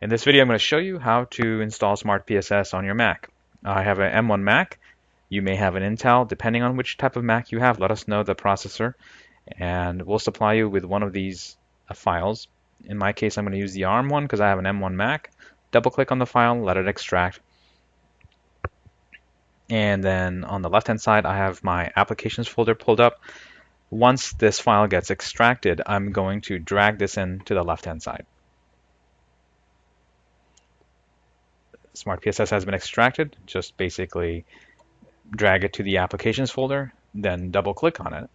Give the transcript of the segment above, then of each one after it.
In this video, I'm going to show you how to install SmartPSS on your Mac. I have an M1 Mac. You may have an Intel. Depending on which type of Mac you have, let us know the processor, and we'll supply you with one of these files. In my case, I'm going to use the ARM one because I have an M1 Mac. Double-click on the file, let it extract. And then on the left-hand side, I have my applications folder pulled up. Once this file gets extracted, I'm going to drag this in to the left-hand side. SmartPSS has been extracted. Just basically drag it to the applications folder, then double click on it.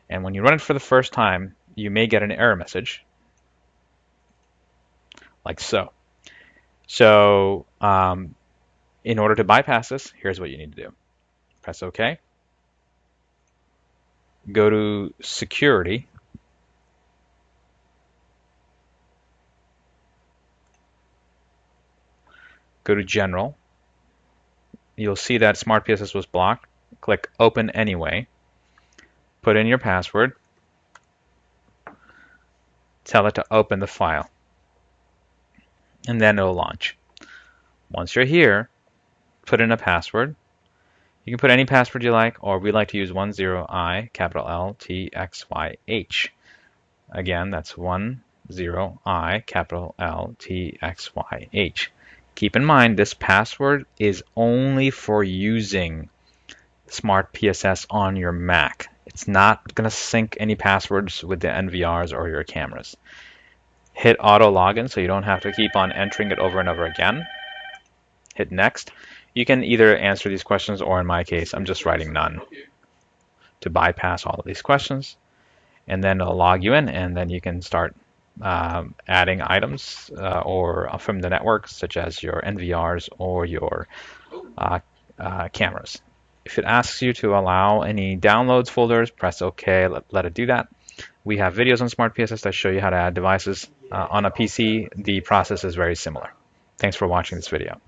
And when you run it for the first time, you may get an error message like so. So in order to bypass this, here's what you need to do. Press OK. Go to Security. Go to General. You'll see that SmartPSS was blocked. Click Open Anyway. Put in your password. Tell it to open the file. And then it'll launch. Once you're here, put in a password. You can put any password you like, or we like to use 10I, capital L, T, X, Y, H. Again, that's 10I, capital L, T, X, Y, H. Keep in mind, this password is only for using SmartPSS on your Mac. It's not going to sync any passwords with the NVRs or your cameras. Hit auto login so you don't have to keep on entering it over and over again. Hit next. You can either answer these questions, or in my case, I'm just writing none to bypass all of these questions. And then it'll log you in, and then you can start adding items or from the network, such as your NVRs or your cameras. If it asks you to allow any downloads folders, press OK, let it do that. We have videos on SmartPSS that show you how to add devices on a PC. The process is very similar. Thanks for watching this video.